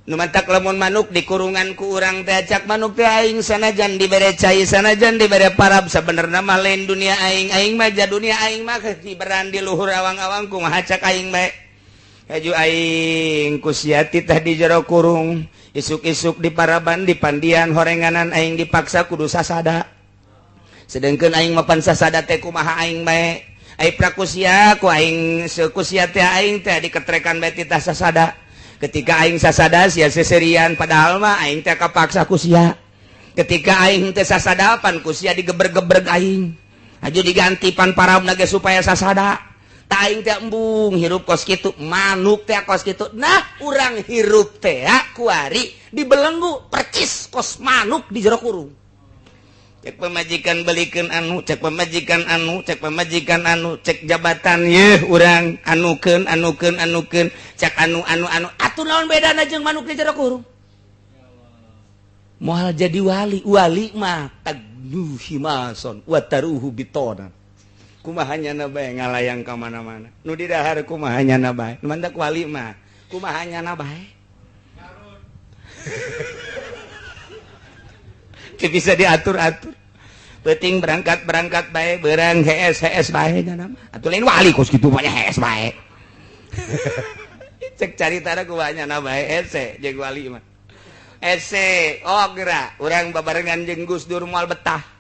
nu mantak lamun manuk di kurungan ku urang teh acak manuk teh aing sanajan dibere cai sanajan dibere parab sabenerna mah lain dunia aing mah ja dunia aing mah hiberan di luhur awang-awang ku mah acak aing bae kaju aing ku siati teh di jero kurung isuk-isuk di paraban di pandian horenganan aing dipaksa kudu sasada sedengkeun aing mapan sasada teh kumaha aing bae ai prakusia ku aing sekusia teh aing teh diketrekan bae titah sasada ketika aing sasada sia seserian padahal mah aing teh kapaksa kusia ketika aing teh sasadapan kusia digeber-geber aing aju diganti pan parabna ge supaya sasada taing teh embung hirup kos kitu manuk teh kos kitu nah urang hirup teh kuari dibelenggu percis kos manuk di jero kurung cek pemajikan belikeun anu cek pemajikan anu cek pemajikan anu cek jabatan yeuh urang anukeun cek anu atuh naon bedana jeung manuk di jero kurung moal jadi wali mah tagnuhi mason wa taruhu bitona kumahanya nabae ngalayang ka mana-mana nu di dahar kumahanya nabae nu mandak wali mah kumahanya nabae teu bisa diatur-atur penting berangkat bae beurang hees bae nya mah atuh lain wali kos kitu mah hees bae cek caritana kumahanya nabae hese jeung wali mah hese geura urang babarengan jeung Gus Dur moal betah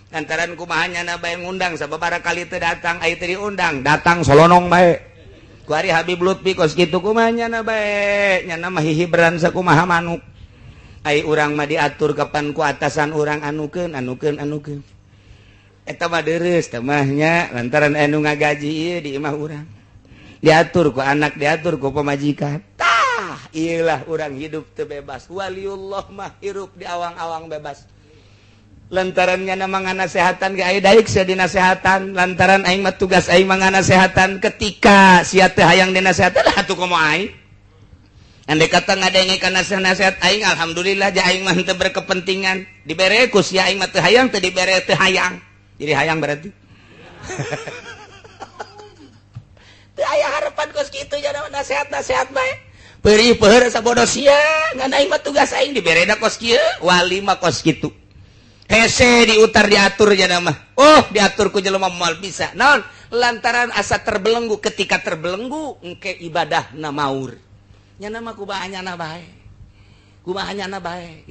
lantaran kumahanya na bae ngundang sababaraha kali teu datang ai teu diundang datang solonong bae ku ari Habib Lutfi kos kitu kumahanya na bae nya mah hihiberan sakumaha manuk ai urang mah diatur kapan ku atasan urang anukeun eta mah deureus teh mah nya lantaran anu ngagaji ieu di imah urang diatur ku anak diatur ku pamajikan tah ieu lah urang hidup teu bebas waliullah mah hirup di awang-awang bebas lantarannya nama nganasehatan ge aya daek sia dinasehatan lantaran aing mah tugas aing mah nganasehatan ketika sia teu hayang dinasehatan lah atuh kumaha aing andai kata ngadengekeun nasihat aing alhamdulillah ja aing mah teu berkepentingan dibere ku sia aing mah teu hayang teu dibere teu hayang jadi hayang berarti teu aya harapan kos kitu nya nasihat bae peurih peueur sabodo sia ngan aing mah tugas aing dibereda kos kieu wali mah kos kitu hese diutar diatur ya nama diatur ku jelema moal bisa naon lantaran asa terbelenggu ketika terbelenggu engke ibadah na maur nya nama kumahanya na bae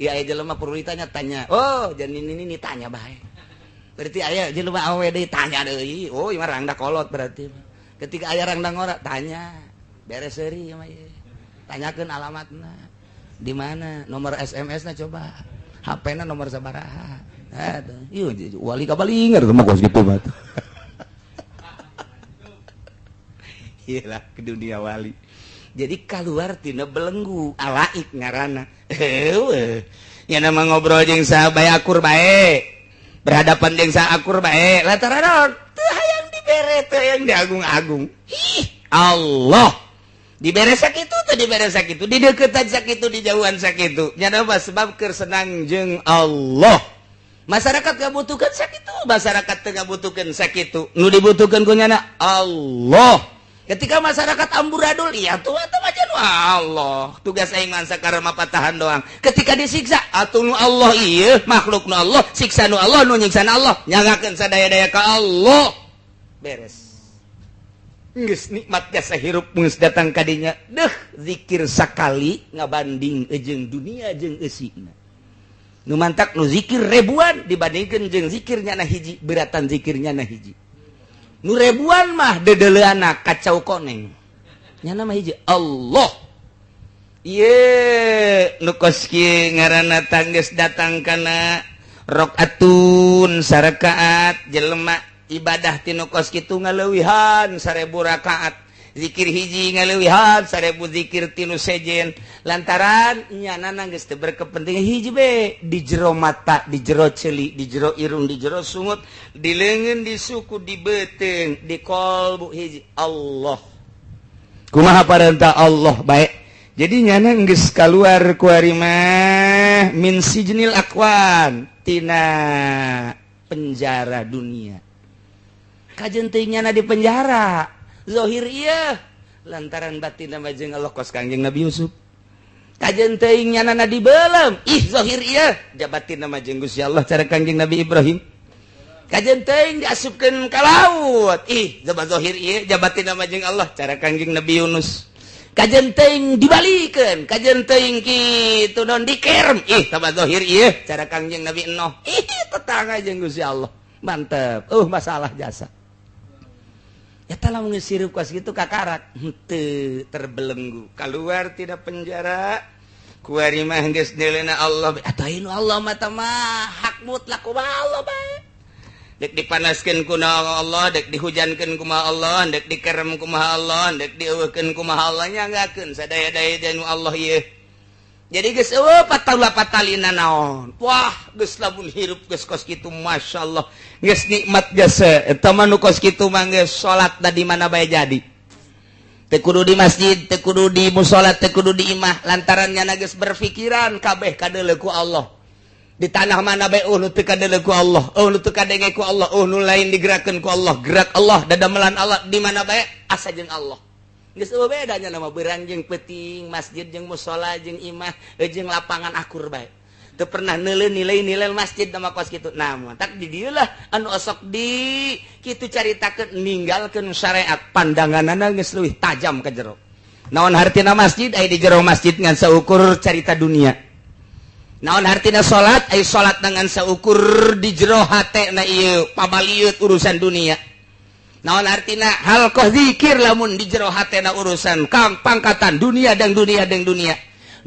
ya aya jelema perlu ditanya tanya jan ini tanya bae berarti aya jelema awe deui tanya deui ieu mah rangda kolot berarti ketika aya rangda ngora tanya beres seuri mah tanyakeun alamatna di mana nomor SMS-na coba HP-na nomor sabaraha. Iya wali kabalingar mah kos kitu mah. Iyalah ke dunia wali. Jadi keluar tina belenggu alaik ngaranna. Ya nama ngobrol jeung sahabat akur bae. Berhadapan jeung akur bae. Lantaran teu hayang dibere teu hayang diagung-agung. Allah dibere sakitu teh dibere sakitu dideuketan sakitu dijauhan sakitu nya mah sebab keur senang jeung Allah masyarakat ngabutuhkeun sakitu masyarakat teu ngabutuhkeun sakitu nu dibutuhkeun ku nyana Allah ketika masyarakat amburadul iya tuh eta mah jan Allah tugas aing mah sakara mapatahan doang ketika disiksa atuh nu Allah ieu makhluk nu Allah siksa nu Allah nu nyiksa Allah nyangakeun sadaya-daya ka Allah beres geus nikmat jasa hirup geus datang kadinya deuh zikir sakali ngabanding jeung dunia jeung eusina nu mantak nu zikir ribuan dibandingkeun jeung zikirnya na hiji beratan zikirnya na hiji nu ribuan mah dedeleuana kacau koneng nya mah hiji Allah ieu nu kos kieu ngaranna tanggeus datang kana rakaatun sarakaat jelema ibadah tinu kos kitu ngaleuwihan 1000 rakaat zikir hiji ngaleuwihan 1000 zikir tinu sejen lantaran nyanana geus teu berkepentingan hiji be di jero mata di jero ceuli di jero irung di jero sungut di leungeun di suku di beuteung di kolbu hiji Allah kumaha parentah Allah bae jadi nyana geus keluar ku ari mah min sijnil akwan tina penjara dunia. Kajen teuing nyana di penjara zahir ieu lantaran batin mah jeung Allah kos Kangjeng Nabi Yusuf. Kajen teuing nyana di beuleum zahir ieu jabatin mah jeung Gusti Allah cara Kangjeng Nabi Ibrahim. Kajen teuing diasupkeun ka laut zahir ieu jabatin mah jeung Allah cara Kangjeng Nabi Yunus. Kajen teuing dibalikeun kajen teuing kitu non dikerem tambah zahir ieu cara Kangjeng Nabi Nuh tetangga jeung Gusti Allah mantep masalah jasa eta lamun geus sirup kos kitu kakarak henteu terbelenggu keluar tina penjara ku ari mah geus neuleuna Allah atainu Allah mata mah hak mutlak ku Allah bae dek dipanaskeun ku Allah dek dihujankeun ku Allah dek dikerem ku Allah dek dieuweukeun ku Allah nyanggakeun sadaya-daya janu Allah ieu jadi geus patalina naon wah geus lamun hirup geus kos kitu masyaallah geus nikmat jasa eta mah nu kos kitu mah geus salat da di mana bae jadi teu kudu di masjid teu kudu di mushola teu kudu di imah lantaran nyana geus berpikiran kabeh kadeuleu ku Allah di tanah mana bae nu teu kadeuleu ku Allah nu teu kadenge ku Allah nu lain digerakkeun ku Allah gerak Allah dadamelan Allah di mana bae asa jeung Allah geus bedanya nama beurang jeung peuting masjid jeung mushola jeung imah jeung lapangan akur bae teu pernah neuleun nilai-nilai masjid nama kos kitu nah tak di dieu lah anu osok di kitu caritakeun ninggalkeun syariat pandanganna geus leuwih tajam ka jero naon hartina masjid aya di jero masjid ngan saukur carita dunia naon hartina salat aya salat dengan saukur di jero hatena ieu pabaliut urusan dunia naon artina halqah zikir lamun di jero hatena urusan kang pangkatan dunia dan dunia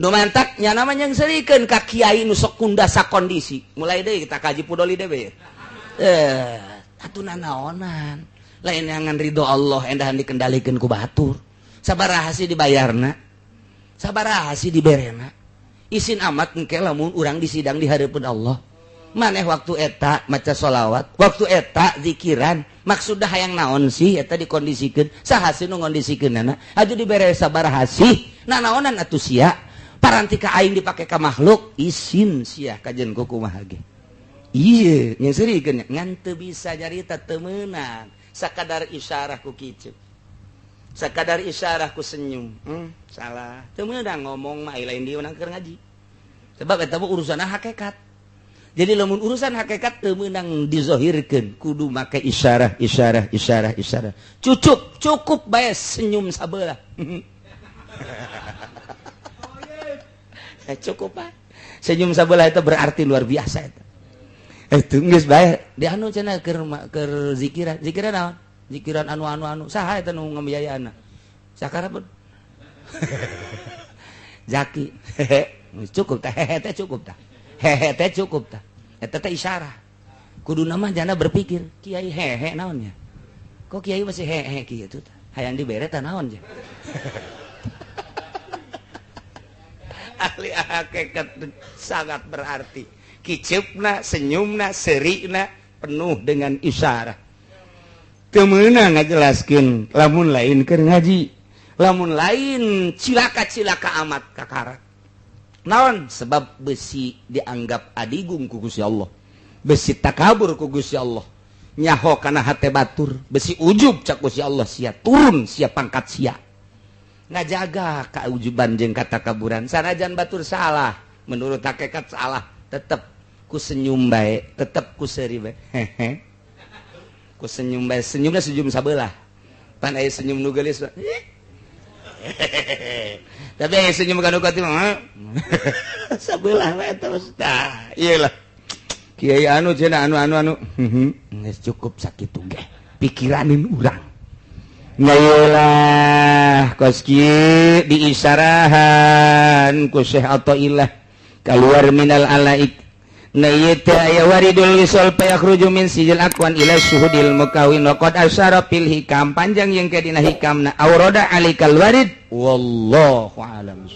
nu mantak nya nama yang serikeun ka kiai nu sok kundasa kondisi mulai deui kita kaji pudoli deui atuna naonan lain ngan ridho Allah endahan dikendalikeun ku batur sabaraha sih dibayarna sabaraha sih diberena isin amat engke lamun urang disidang di hareupeun Allah maneh waktu eta maca sholawat waktu eta zikiran maksudna hayang naon sih eta dikondisikeun saha sih nu ngondisikeunana aju dibere sabaraha sih naonan atuh sia paranti ka aing dipake ka makhluk isin sia kajen kumaha ge ieu nya serikeun ngan teu bisa nyarita teu meunang sakadar isyarah ku kicu sakadar isyarah ku senyum salah teu meunang ngomong mah lain dieu nang keur ngaji sebab eta urusanna hakikat. Jadi lamun urusan hakikat teu meunang dizahirkeun kudu make isyarah cukup bae senyum sabelah cukup bae senyum sabelah itu berarti luar biasa eta itu geus bae di anu cenah keur zikiran naon zikiran anu saha eta nu ngambiayaana sakarapeun Zaki cukup tah hehe teh cukup tah hehe teh cukup tah eta teh isyarah kudu nama jana berpikir kiai hehe naonnya kok kiai masih hehe kitu tah hayang dibere tah naon je ahli hakikat sangat berarti kiceupna senyumna serina penuh dengan isyarah teu meunang ngajelaskeun lamun lain keur ngaji lamun lain cilaka amat kakarak naon sebab besi dianggap adigung ku Gusti Allah besi takabur ku Gusti Allah nyaho kana hate batur besi ujub cak Gusti Allah sia turun sia pangkat sia ngajaga kaujuban jeung katakaburan sanajan batur salah menurut hakikat salah tetep ku senyum bae tetep ku seuri bae hehe ku senyum bae senyumna senyum sabelah pan aya senyum nu geulis tapi senyum kanu kati mah sabelah we terus tah iyalah kiai anu cenah anu geus cukup sakitu ge pikiranin urang ngayelah kos kieu diisyarahan ku Syekh Athaillah keluar minal alaik na ieu teh aya waridul wisal payakhruju min sijil aqwan ila syuhudil mukawin wa qad asyara fil hikam panjang yang kadina hikamna aurada alikal warid wallahu a'lam.